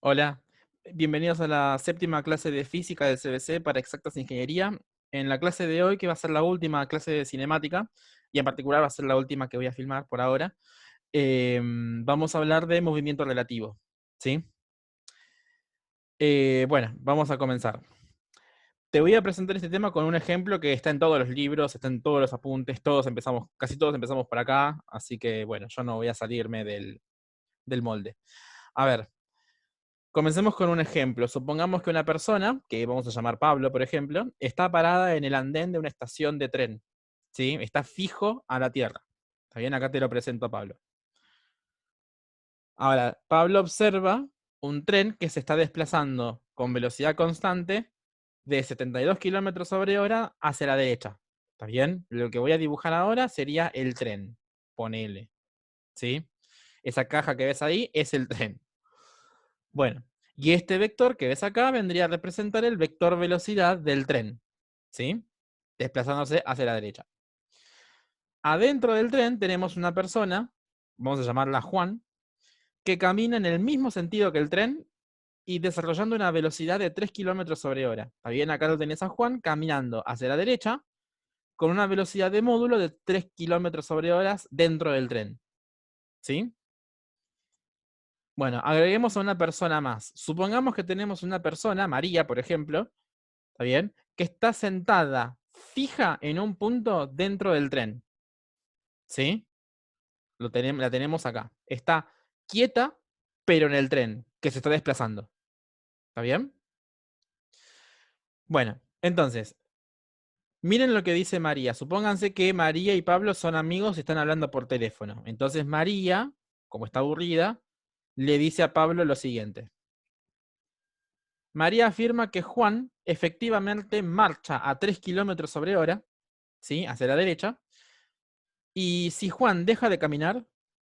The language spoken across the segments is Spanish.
Hola, bienvenidos a la séptima clase de física del CBC para Exactas Ingeniería. En la clase de hoy, que va a ser la última clase de cinemática, y en particular va a ser la última que voy a filmar por ahora, vamos a hablar de movimiento relativo. ¿Sí? Bueno, vamos a comenzar. Te voy a presentar este tema con un ejemplo que está en todos los libros, está en todos los apuntes, todos empezamos, casi todos empezamos por acá, así que bueno, yo no voy a salirme del molde. A ver. Comencemos con un ejemplo. Supongamos que una persona, que vamos a llamar Pablo, por ejemplo, está parada en el andén de una estación de tren. ¿Sí? Está fijo a la tierra. ¿Está bien? Acá te lo presento a Pablo. Ahora, Pablo observa un tren que se está desplazando con velocidad constante de 72 kilómetros sobre hora hacia la derecha. ¿Está bien? Lo que voy a dibujar ahora sería el tren. Ponele. ¿Sí? Esa caja que ves ahí es el tren. Bueno, y este vector que ves acá vendría a representar el vector velocidad del tren, ¿sí? Desplazándose hacia la derecha. Adentro del tren tenemos una persona, vamos a llamarla Juan, que camina en el mismo sentido que el tren y desarrollando una velocidad de 3 kilómetros sobre hora. Está bien, acá lo tenés a Juan caminando hacia la derecha con una velocidad de módulo de 3 kilómetros sobre hora dentro del tren, ¿sí? Bueno, agreguemos a una persona más. Supongamos que tenemos una persona, María, por ejemplo, ¿está bien? Que está sentada fija en un punto dentro del tren, ¿sí? La tenemos acá. Está quieta, pero en el tren, que se está desplazando. ¿Está bien? Bueno, entonces, miren lo que dice María. Supónganse que María y Pablo son amigos y están hablando por teléfono. Entonces María, como está aburrida, le dice a Pablo lo siguiente. María afirma que Juan efectivamente marcha a 3 kilómetros sobre hora, ¿sí? Hacia la derecha. Y si Juan deja de caminar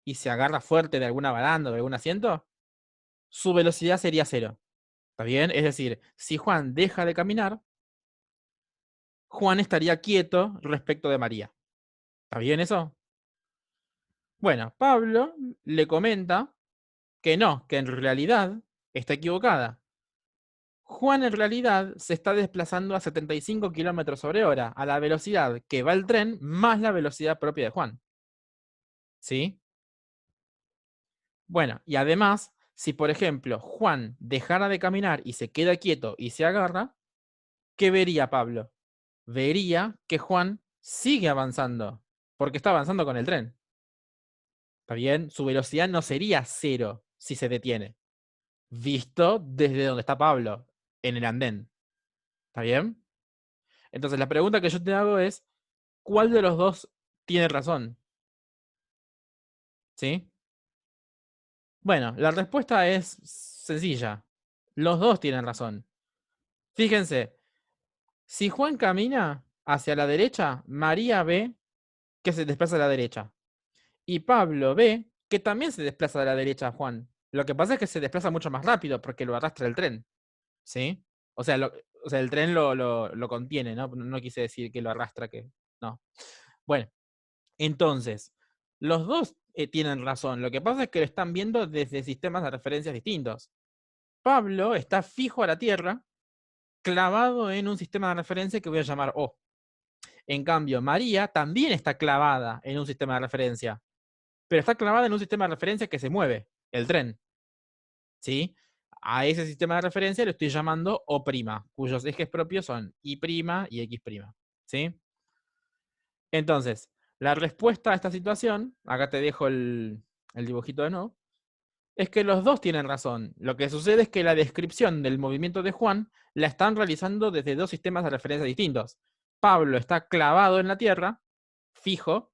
y se agarra fuerte de alguna baranda o de algún asiento, su velocidad sería cero. ¿Está bien? Es decir, si Juan deja de caminar, Juan estaría quieto respecto de María. ¿Está bien eso? Bueno, Pablo le comenta que no, que en realidad está equivocada. Juan en realidad se está desplazando a 75 kilómetros sobre hora, a la velocidad que va el tren más la velocidad propia de Juan. ¿Sí? Bueno, y además, si por ejemplo Juan dejara de caminar y se queda quieto y se agarra, ¿qué vería Pablo? Vería que Juan sigue avanzando, porque está avanzando con el tren. ¿Está bien? Su velocidad no sería cero si se detiene, visto desde donde está Pablo, en el andén. ¿Está bien? Entonces la pregunta que yo te hago es, ¿cuál de los dos tiene razón? ¿Sí? Bueno, la respuesta es sencilla. Los dos tienen razón. Fíjense, si Juan camina hacia la derecha, María ve que se desplaza a la derecha. Y Pablo ve que también se desplaza a la derecha a Juan. Lo que pasa es que se desplaza mucho más rápido porque lo arrastra el tren. ¿Sí? O sea, el tren lo contiene, ¿no? No quise decir que lo arrastra, que. No. Bueno, entonces, los dos tienen razón. Lo que pasa es que lo están viendo desde sistemas de referencias distintos. Pablo está fijo a la Tierra, clavado en un sistema de referencia que voy a llamar O. En cambio, María también está clavada en un sistema de referencia, pero está clavada en un sistema de referencia que se mueve, el tren. ¿Sí? A ese sistema de referencia lo estoy llamando O', cuyos ejes propios son Y' y X'. ¿Sí? Entonces, la respuesta a esta situación, acá te dejo el dibujito de nuevo, es que los dos tienen razón. Lo que sucede es que la descripción del movimiento de Juan la están realizando desde dos sistemas de referencia distintos. Pablo está clavado en la Tierra, fijo,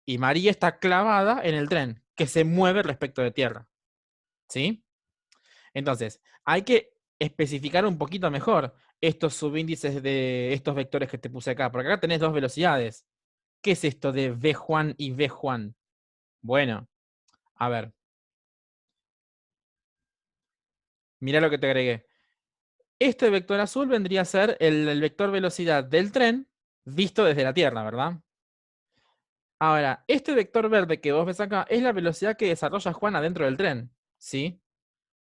y María está clavada en el tren, que se mueve respecto de Tierra. ¿Sí? Entonces, hay que especificar un poquito mejor estos subíndices de estos vectores que te puse acá, porque acá tenés dos velocidades. ¿Qué es esto de V Juan y V Juan? Bueno, a ver, mira lo que te agregué. Este vector azul vendría a ser el vector velocidad del tren visto desde la Tierra, ¿verdad? Ahora, este vector verde que vos ves acá es la velocidad que desarrolla Juan adentro del tren, ¿sí?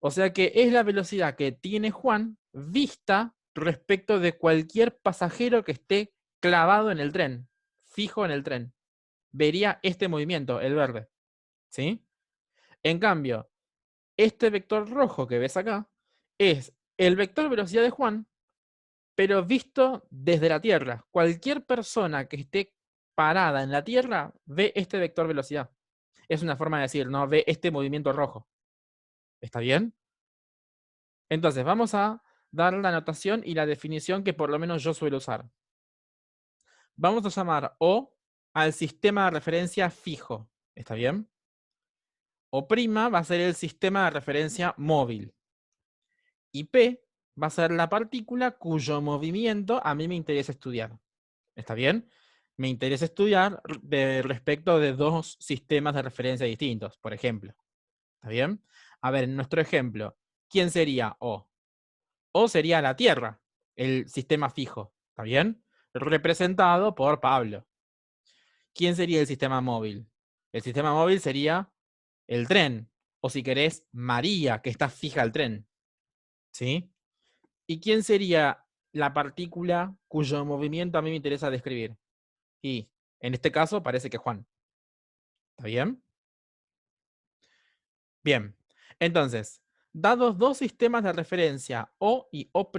O sea que es la velocidad que tiene Juan vista respecto de cualquier pasajero que esté clavado en el tren, fijo en el tren. Vería este movimiento, el verde. ¿Sí? En cambio, este vector rojo que ves acá es el vector velocidad de Juan, pero visto desde la Tierra. Cualquier persona que esté parada en la Tierra ve este vector velocidad. Es una forma de decir, no ve este movimiento rojo. ¿Está bien? Entonces, vamos a dar la notación y la definición que por lo menos yo suelo usar. Vamos a llamar O al sistema de referencia fijo. ¿Está bien? O' va a ser el sistema de referencia móvil. Y P va a ser la partícula cuyo movimiento a mí me interesa estudiar. ¿Está bien? Me interesa estudiar respecto de dos sistemas de referencia distintos, por ejemplo. ¿Está bien? A ver, en nuestro ejemplo, ¿quién sería O? O sería la Tierra, el sistema fijo. ¿Está bien? Representado por Pablo. ¿Quién sería el sistema móvil? El sistema móvil sería el tren. O si querés, María, que está fija al tren. ¿Sí? ¿Y quién sería la partícula cuyo movimiento a mí me interesa describir? Y en este caso parece que Juan. ¿Está bien? Bien. Entonces, dados dos sistemas de referencia O y O',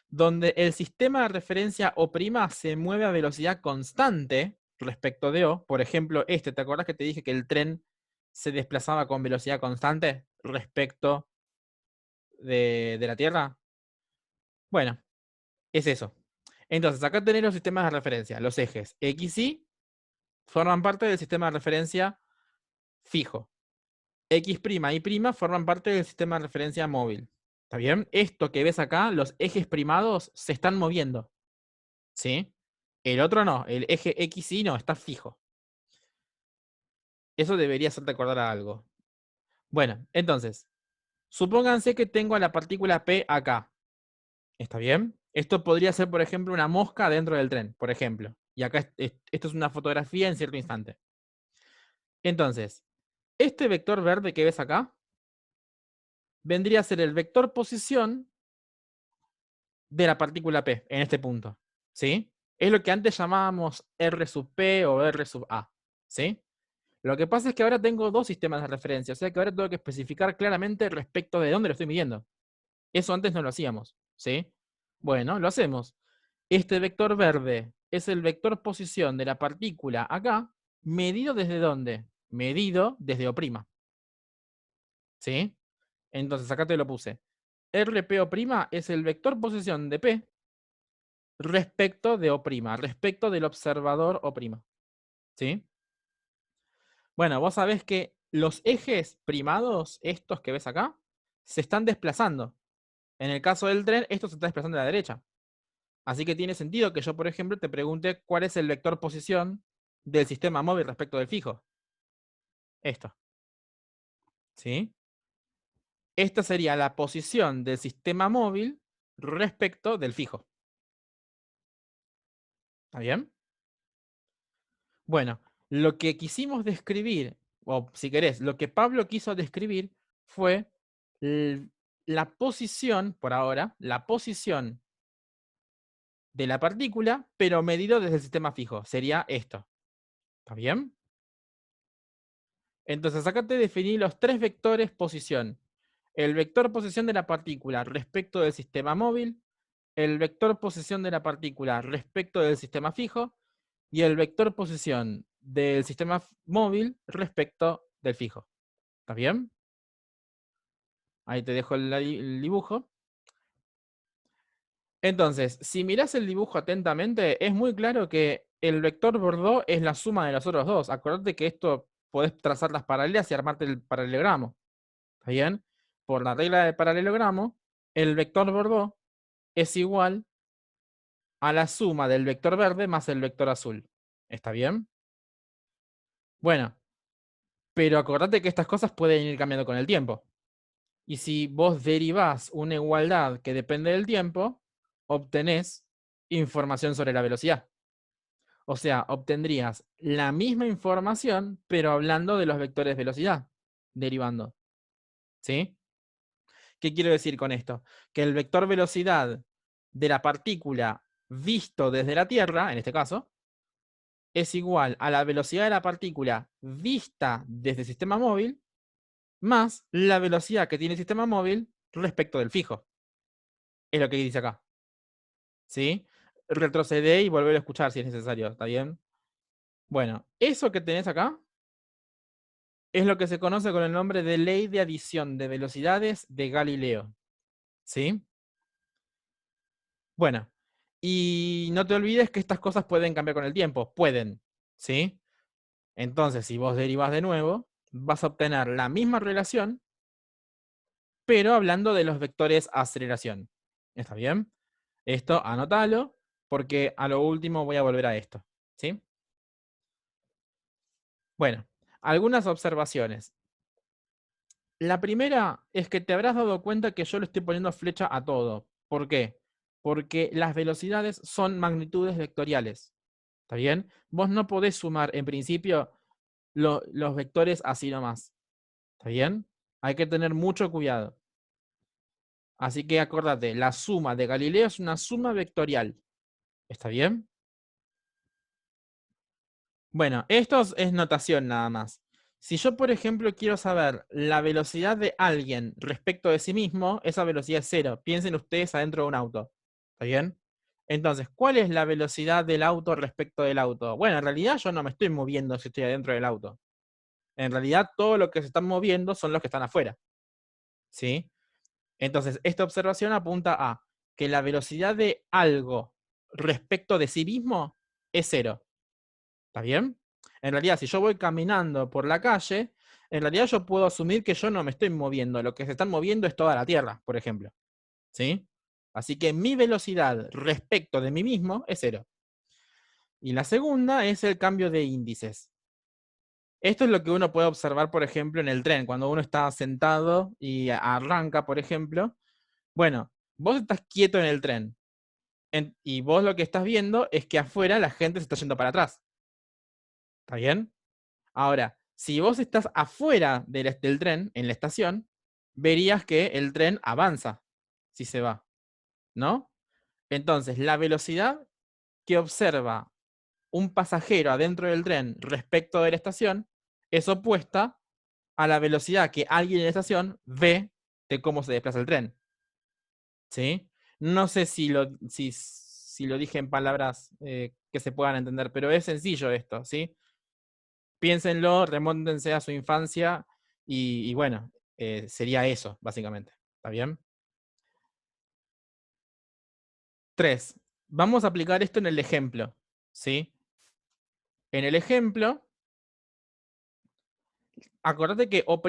donde el sistema de referencia O' se mueve a velocidad constante respecto de O, por ejemplo, ¿te acordás que te dije que el tren se desplazaba con velocidad constante respecto de la Tierra? Bueno, es eso. Entonces, acá tenés los sistemas de referencia. Los ejes X y Y forman parte del sistema de referencia fijo. X' y' forman parte del sistema de referencia móvil. ¿Está bien? Esto que ves acá, los ejes primados, se están moviendo. ¿Sí? El otro no, el eje X y no, está fijo. Eso debería hacerte acordar a algo. Bueno, entonces, supónganse que tengo a la partícula P acá. ¿Está bien? Esto podría ser, por ejemplo, una mosca dentro del tren, por ejemplo. Y acá esto es una fotografía en cierto instante. Entonces, este vector verde que ves acá vendría a ser el vector posición de la partícula P en este punto. ¿Sí? Es lo que antes llamábamos R sub P o R sub A. ¿Sí? Lo que pasa es que ahora tengo dos sistemas de referencia, o sea que ahora tengo que especificar claramente respecto de dónde lo estoy midiendo. Eso antes no lo hacíamos. ¿Sí? Bueno, lo hacemos. Este vector verde es el vector posición de la partícula acá, medido desde dónde? Medido desde O'. ¿Sí? Entonces acá te lo puse. RPO' es el vector posición de P respecto de O', respecto del observador O'. ¿Sí? Bueno, vos sabés que los ejes primados, estos que ves acá, se están desplazando. En el caso del tren, esto se está desplazando a la derecha. Así que tiene sentido que yo, por ejemplo, te pregunte cuál es el vector posición del sistema móvil respecto del fijo. Esto. ¿Sí? Esta sería la posición del sistema móvil respecto del fijo. ¿Está bien? Bueno, lo que quisimos describir, o si querés, lo que Pablo quiso describir fue la posición, por ahora, la posición de la partícula, pero medido desde el sistema fijo. Sería esto. ¿Está bien? Entonces acá te definí los tres vectores posición. El vector posición de la partícula respecto del sistema móvil, el vector posición de la partícula respecto del sistema fijo y el vector posición del sistema móvil respecto del fijo. ¿Está bien? Ahí te dejo el dibujo. Entonces, si mirás el dibujo atentamente, es muy claro que el vector Bordeaux es la suma de los otros dos. Acordate que esto podés trazar las paralelas y armarte el paralelogramo. ¿Está bien? Por la regla del paralelogramo, el vector Bordeaux es igual a la suma del vector verde más el vector azul. ¿Está bien? Bueno, pero acordate que estas cosas pueden ir cambiando con el tiempo. Y si vos derivás una igualdad que depende del tiempo, obtenés información sobre la velocidad. O sea, obtendrías la misma información, pero hablando de los vectores de velocidad, derivando. ¿Sí? ¿Qué quiero decir con esto? Que el vector velocidad de la partícula visto desde la Tierra, en este caso, es igual a la velocidad de la partícula vista desde el sistema móvil más la velocidad que tiene el sistema móvil respecto del fijo. Es lo que dice acá. ¿Sí? Retrocede y volver a escuchar si es necesario. ¿Está bien? Bueno, eso que tenés acá es lo que se conoce con el nombre de ley de adición de velocidades de Galileo. ¿Sí? Bueno, y no te olvides que estas cosas pueden cambiar con el tiempo. Pueden. ¿Sí? Entonces, si vos derivas de nuevo, vas a obtener la misma relación, pero hablando de los vectores aceleración. ¿Está bien? Esto anótalo, porque a lo último voy a volver a esto. ¿Sí? Bueno, algunas observaciones. La primera es que te habrás dado cuenta que yo le estoy poniendo flecha a todo. ¿Por qué? Porque las velocidades son magnitudes vectoriales. ¿Está bien? Vos no podés sumar en principio los vectores así nomás. ¿Está bien? Hay que tener mucho cuidado. Así que acordate, la suma de Galileo es una suma vectorial. ¿Está bien? Bueno, esto es notación nada más. Si yo, por ejemplo, quiero saber la velocidad de alguien respecto de sí mismo, esa velocidad es cero. Piensen ustedes adentro de un auto. ¿Está bien? Entonces, ¿cuál es la velocidad del auto respecto del auto? Bueno, en realidad yo no me estoy moviendo si estoy adentro del auto. En realidad, todo lo que se están moviendo son los que están afuera. ¿Sí? Entonces, esta observación apunta a que la velocidad de algo respecto de sí mismo es cero. ¿Está bien? En realidad, si yo voy caminando por la calle, en realidad yo puedo asumir que yo no me estoy moviendo. Lo que se están moviendo es toda la Tierra, por ejemplo. ¿Sí? Así que mi velocidad respecto de mí mismo es cero. Y la segunda es el cambio de índices. Esto es lo que uno puede observar, por ejemplo, en el tren. Cuando uno está sentado y arranca, por ejemplo. Bueno, vos estás quieto en el tren. Y vos lo que estás viendo es que afuera la gente se está yendo para atrás. ¿Está bien? Ahora, si vos estás afuera del tren, en la estación, verías que el tren avanza si se va, ¿no? Entonces, la velocidad que observa un pasajero adentro del tren respecto de la estación es opuesta a la velocidad que alguien en la estación ve de cómo se desplaza el tren. ¿Sí? No sé si lo dije en palabras que se puedan entender, pero es sencillo esto, ¿sí? Piénsenlo, remóntense a su infancia y bueno, sería eso, básicamente. ¿Está bien? 3. Vamos a aplicar esto en el ejemplo, ¿sí? En el ejemplo, acordate que O'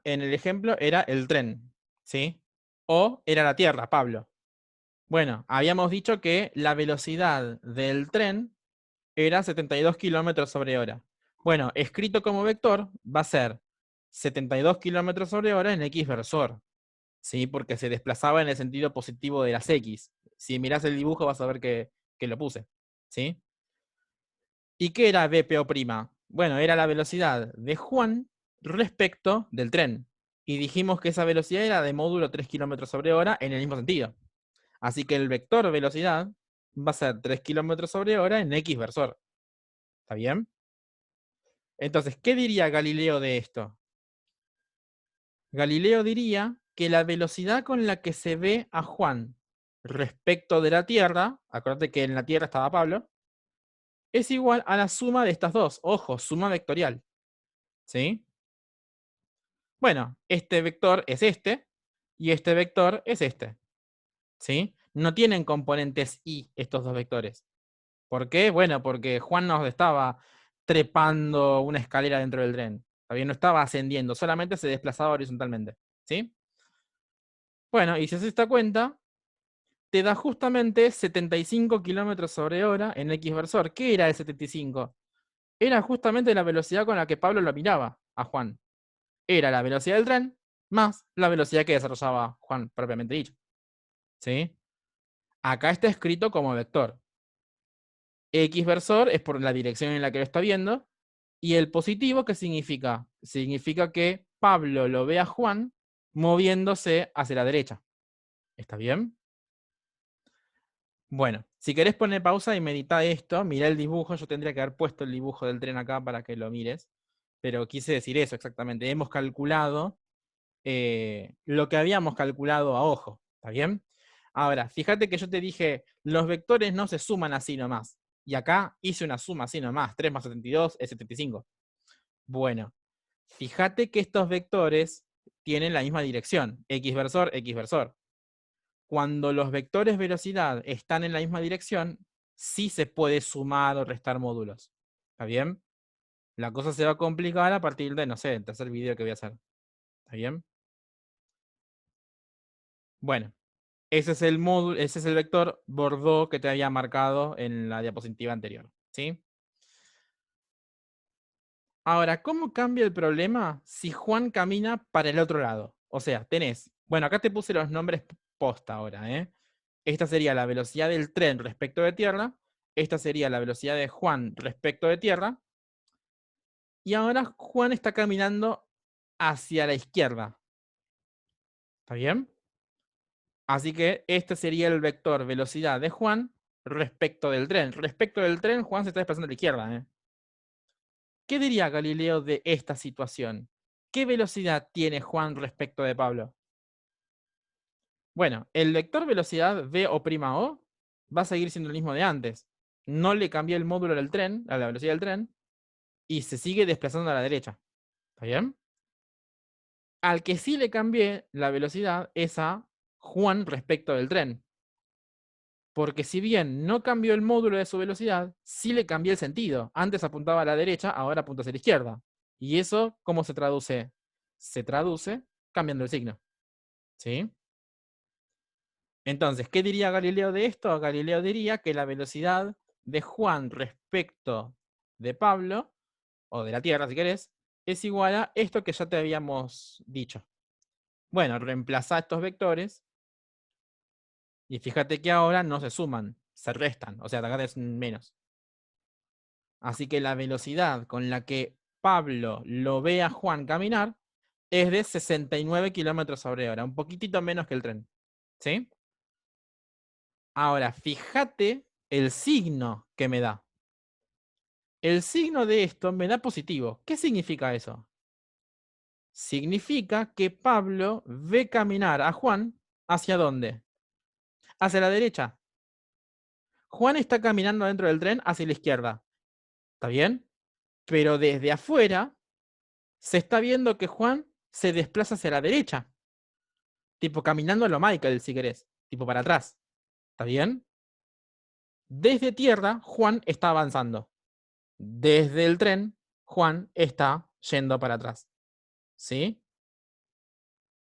en el ejemplo era el tren, ¿sí? O era la Tierra, Pablo. Bueno, habíamos dicho que la velocidad del tren era 72 kilómetros sobre hora. Bueno, escrito como vector va a ser 72 kilómetros sobre hora en X versor. ¿Sí? Porque se desplazaba en el sentido positivo de las X. Si mirás el dibujo vas a ver que lo puse. ¿Sí? ¿Y qué era BPO'? Bueno, era la velocidad de Juan respecto del tren. Y dijimos que esa velocidad era de módulo 3 kilómetros sobre hora en el mismo sentido. Así que el vector velocidad va a ser 3 kilómetros sobre hora en X versor. ¿Está bien? Entonces, ¿qué diría Galileo de esto? Galileo diría que la velocidad con la que se ve a Juan respecto de la Tierra, acuérdate que en la Tierra estaba Pablo, es igual a la suma de estas dos. Ojo, suma vectorial. ¿Sí? Bueno, este vector es este y este vector es este. ¿Sí? No tienen componentes y estos dos vectores. ¿Por qué? Bueno, porque Juan no estaba trepando una escalera dentro del tren. Todavía no estaba ascendiendo, solamente se desplazaba horizontalmente. ¿Sí? Bueno, y si haces esta cuenta, te da justamente 75 kilómetros sobre hora en X versor. ¿Qué era el 75? Era justamente la velocidad con la que Pablo lo miraba a Juan. Era la velocidad del tren más la velocidad que desarrollaba Juan, propiamente dicho. ¿Sí? Acá está escrito como vector. X versor es por la dirección en la que lo está viendo. ¿Y el positivo qué significa? Significa que Pablo lo ve a Juan moviéndose hacia la derecha. ¿Está bien? Bueno, si querés poner pausa y medita esto, mirá el dibujo. Yo tendría que haber puesto el dibujo del tren acá para que lo mires. Pero quise decir eso exactamente. Hemos calculado lo que habíamos calculado a ojo. ¿Está bien? Ahora, fíjate que yo te dije, los vectores no se suman así nomás. Y acá hice una suma así nomás. 3 más 72 es 75. Bueno, fíjate que estos vectores tienen la misma dirección. X versor, X versor. Cuando los vectores velocidad están en la misma dirección, sí se puede sumar o restar módulos. ¿Está bien? La cosa se va a complicar a partir de, no sé, el tercer video que voy a hacer. ¿Está bien? Bueno, ese es el módulo, ese es el vector Bordeaux que te había marcado en la diapositiva anterior. ¿Sí? Ahora, ¿cómo cambia el problema si Juan camina para el otro lado? O sea, tenés, bueno, acá te puse los nombres posta ahora, ¿eh? Esta sería la velocidad del tren respecto de tierra, esta sería la velocidad de Juan respecto de tierra, y ahora Juan está caminando hacia la izquierda. ¿Está bien? Así que este sería el vector velocidad de Juan respecto del tren. Respecto del tren, Juan se está desplazando a la izquierda, ¿eh? ¿Qué diría Galileo de esta situación? ¿Qué velocidad tiene Juan respecto de Pablo? Bueno, el vector velocidad v o' va a seguir siendo el mismo de antes. No le cambié el módulo del tren, a la velocidad del tren, y se sigue desplazando a la derecha. ¿Está bien? Al que sí le cambié la velocidad es a Juan respecto del tren. Porque si bien no cambió el módulo de su velocidad, sí le cambié el sentido. Antes apuntaba a la derecha, ahora apunta hacia la izquierda. ¿Y eso cómo se traduce? Se traduce cambiando el signo. ¿Sí? Entonces, ¿qué diría Galileo de esto? Galileo diría que la velocidad de Juan respecto de Pablo, o de la Tierra si querés, es igual a esto que ya te habíamos dicho. Bueno, reemplazá estos vectores y fíjate que ahora no se suman, se restan, o sea, acá es menos. Así que la velocidad con la que Pablo lo ve a Juan caminar es de 69 km/h, un poquitito menos que el tren. ¿Sí? Ahora, fíjate el signo que me da. El signo de esto me da positivo. ¿Qué significa eso? Significa que Pablo ve caminar a Juan ¿hacia dónde? Hacia la derecha. Juan está caminando dentro del tren hacia la izquierda. ¿Está bien? Pero desde afuera se está viendo que Juan se desplaza hacia la derecha. Tipo caminando a lo Michael, si querés. Tipo para atrás. ¿Está bien? Desde tierra, Juan está avanzando. Desde el tren, Juan está yendo para atrás. ¿Sí?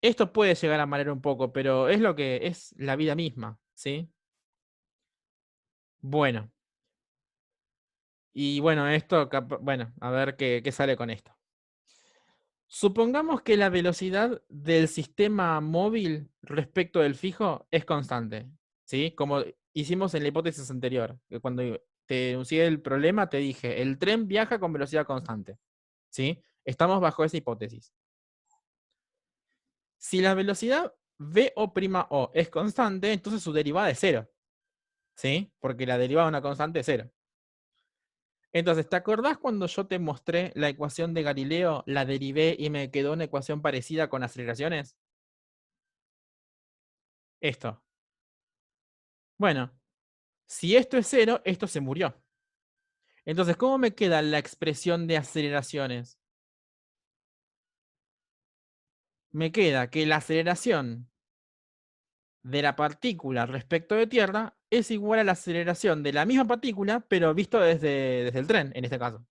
Esto puede llegar a marear un poco, pero es lo que es la vida misma. ¿Sí? Bueno. Y bueno, esto, bueno, a ver qué sale con esto. Supongamos que la velocidad del sistema móvil respecto del fijo es constante, ¿sí? Como hicimos en la hipótesis anterior, que cuando te enuncié el problema te dije, el tren viaja con velocidad constante, ¿sí? Estamos bajo esa hipótesis. Si la velocidad v o' es constante, entonces su derivada es cero, ¿sí? Porque la derivada de una constante es cero. Entonces, ¿te acordás cuando yo te mostré la ecuación de Galileo, la derivé y me quedó una ecuación parecida con aceleraciones? Esto. Bueno, si esto es cero, esto se murió. Entonces, ¿cómo me queda la expresión de aceleraciones? Me queda que la aceleración de la partícula respecto de tierra es igual a la aceleración de la misma partícula, pero visto desde el tren, en este caso.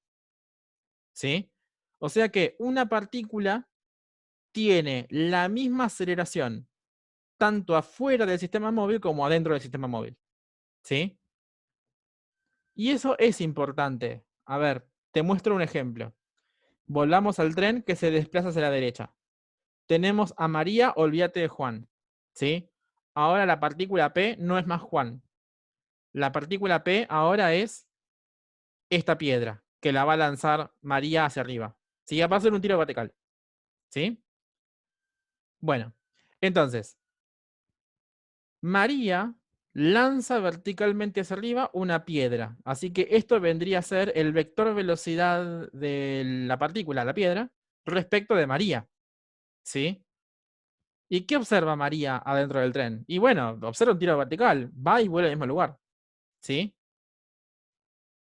¿Sí? O sea que una partícula tiene la misma aceleración tanto afuera del sistema móvil como adentro del sistema móvil. ¿Sí? Y eso es importante. A ver, te muestro un ejemplo. Volvamos al tren que se desplaza hacia la derecha. Tenemos a María, olvídate de Juan. ¿Sí? Ahora la partícula P no es más Juan. La partícula P ahora es esta piedra que la va a lanzar María hacia arriba. ¿Sí? Va a ser un tiro vertical. ¿Sí? Bueno, entonces, María lanza verticalmente hacia arriba una piedra. Así que esto vendría a ser el vector velocidad de la partícula, la piedra, respecto de María. ¿Sí? ¿Y qué observa María adentro del tren? Y bueno, observa un tiro vertical, va y vuelve al mismo lugar. ¿Sí?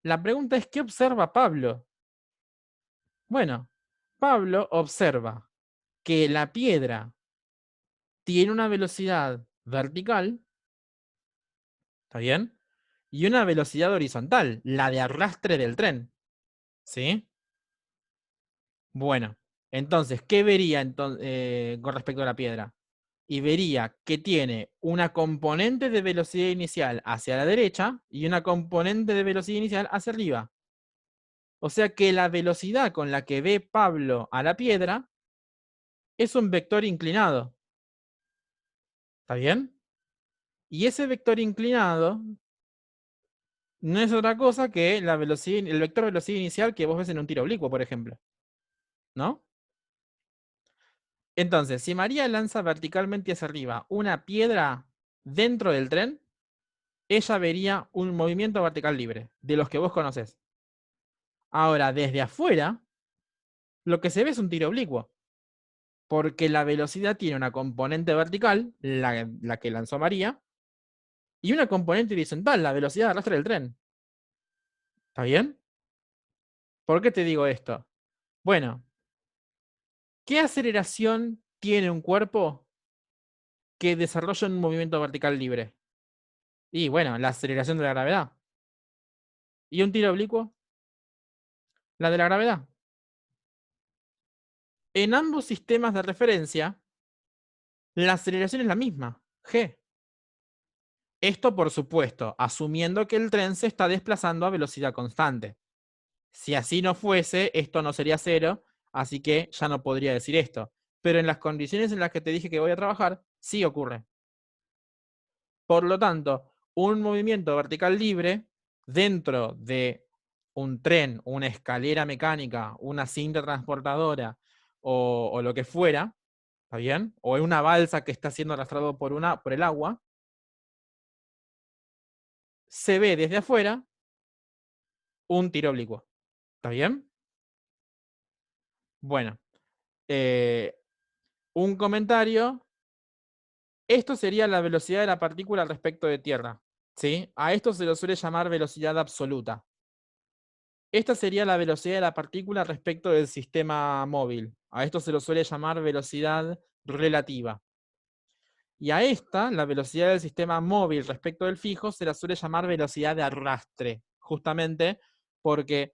La pregunta es, ¿qué observa Pablo? Bueno, Pablo observa que la piedra tiene una velocidad vertical, ¿está bien? Y una velocidad horizontal, la de arrastre del tren. ¿Sí? Bueno, entonces, ¿qué vería con respecto a la piedra? Y vería que tiene una componente de velocidad inicial hacia la derecha y una componente de velocidad inicial hacia arriba. O sea que la velocidad con la que ve Pablo a la piedra es un vector inclinado. ¿Está bien? Y ese vector inclinado no es otra cosa que la velocidad, el vector velocidad inicial que vos ves en un tiro oblicuo, por ejemplo. ¿No? Entonces, si María lanza verticalmente hacia arriba una piedra dentro del tren, ella vería un movimiento vertical libre, de los que vos conocés. Ahora, desde afuera, lo que se ve es un tiro oblicuo, porque la velocidad tiene una componente vertical, la que lanzó María, y una componente horizontal, la velocidad de arrastre del tren. ¿Está bien? ¿Por qué te digo esto? Bueno, ¿qué aceleración tiene un cuerpo que desarrolla un movimiento vertical libre? Y bueno, la aceleración de la gravedad. ¿Y un tiro oblicuo? La de la gravedad. En ambos sistemas de referencia, la aceleración es la misma, g. Esto, por supuesto, asumiendo que el tren se está desplazando a velocidad constante. Si así no fuese, esto no sería cero, así que ya no podría decir esto. Pero en las condiciones en las que te dije que voy a trabajar, sí ocurre. Por lo tanto, un movimiento vertical libre dentro de un tren, una escalera mecánica, una cinta transportadora o lo que fuera, ¿está bien? O en una balsa que está siendo arrastrado por el agua, se ve desde afuera un tiro oblicuo. ¿Está bien? Bueno, eh, un comentario. Esto sería la velocidad de la partícula respecto de tierra. ¿Sí? A esto se lo suele llamar velocidad absoluta. Esta sería la velocidad de la partícula respecto del sistema móvil. A esto se lo suele llamar velocidad relativa. Y a esta, la velocidad del sistema móvil respecto del fijo, se la suele llamar velocidad de arrastre, justamente porque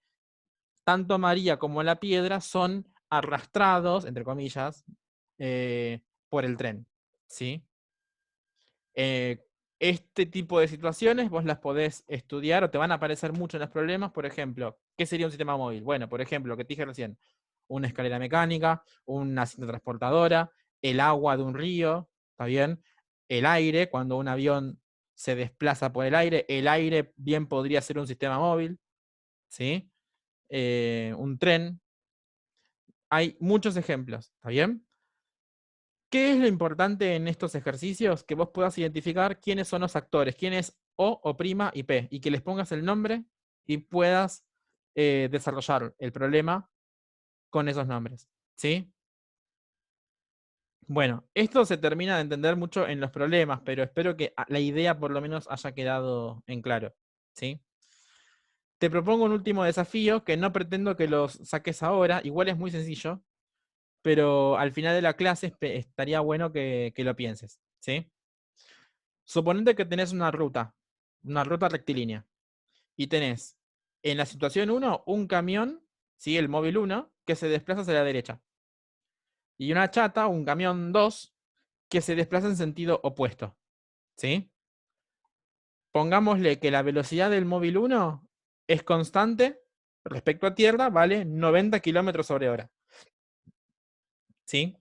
tanto María como la piedra son arrastrados, entre comillas, por el tren. ¿Sí? Eh, este tipo de situaciones vos las podés estudiar o te van a aparecer mucho en los problemas. Por ejemplo, ¿qué sería un sistema móvil? Bueno, por ejemplo, lo que te dije recién, una escalera mecánica, una cinta transportadora, el agua de un río, ¿está bien? El aire, cuando un avión se desplaza por el aire bien podría ser un sistema móvil, ¿sí? Un tren. Hay muchos ejemplos, ¿está bien? ¿Qué es lo importante en estos ejercicios? Que vos puedas identificar quiénes son los actores, quién es O, prima y P, y que les pongas el nombre y puedas desarrollar el problema con esos nombres. ¿Sí? Bueno, esto se termina de entender mucho en los problemas, pero espero que la idea por lo menos haya quedado en claro. ¿Sí? Te propongo un último desafío que no pretendo que los saques ahora, igual es muy sencillo, pero al final de la clase estaría bueno que lo pienses. ¿Sí? Suponete que tenés una ruta rectilínea, y tenés en la situación uno un camión, ¿sí? El móvil uno que se desplaza hacia la derecha, y una chata, un camión 2 que se desplaza en sentido opuesto. ¿Sí? Pongámosle que la velocidad del móvil uno es constante respecto a tierra, vale 90 kilómetros sobre hora. ¿Sí?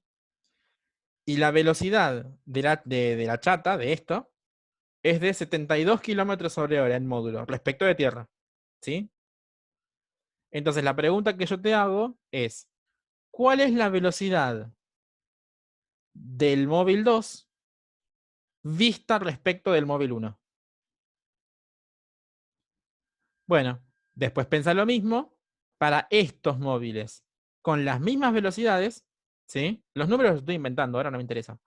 Y la velocidad de la chata, de esto, es de 72 kilómetros sobre hora en módulo respecto de tierra. ¿Sí? Entonces, la pregunta que yo te hago es, ¿cuál es la velocidad del móvil 2 vista respecto del móvil 1. Bueno, después pensá lo mismo para estos móviles. Con las mismas velocidades, ¿sí? Los números los estoy inventando, ahora no me interesa.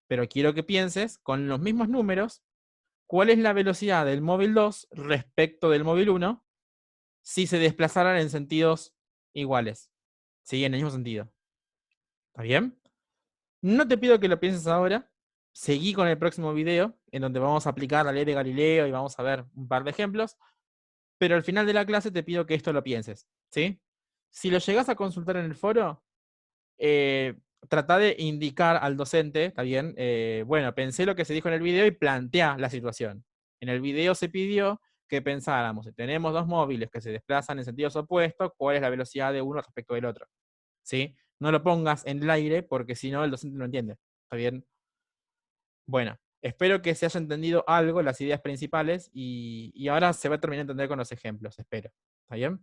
Pero quiero que pienses con los mismos números, cuál es la velocidad del móvil 2 respecto del móvil 1 si se desplazaran en sentidos iguales. ¿Sí? En el mismo sentido. ¿Está bien? No te pido que lo pienses ahora. Seguí con el próximo video, en donde vamos a aplicar la ley de Galileo y vamos a ver un par de ejemplos. Pero al final de la clase te pido que esto lo pienses. ¿Sí? Si lo llegás a consultar en el foro, eh, trata de indicar al docente, ¿está bien? Bueno, pensé lo que se dijo en el video y plantea la situación. En el video se pidió que pensáramos, si tenemos dos móviles que se desplazan en sentidos opuestos, ¿cuál es la velocidad de uno respecto del otro? ¿Sí? No lo pongas en el aire porque si no el docente no entiende. ¿Está bien? Bueno, espero que se haya entendido algo, las ideas principales, y ahora se va a terminar de entender con los ejemplos, espero. ¿Está bien?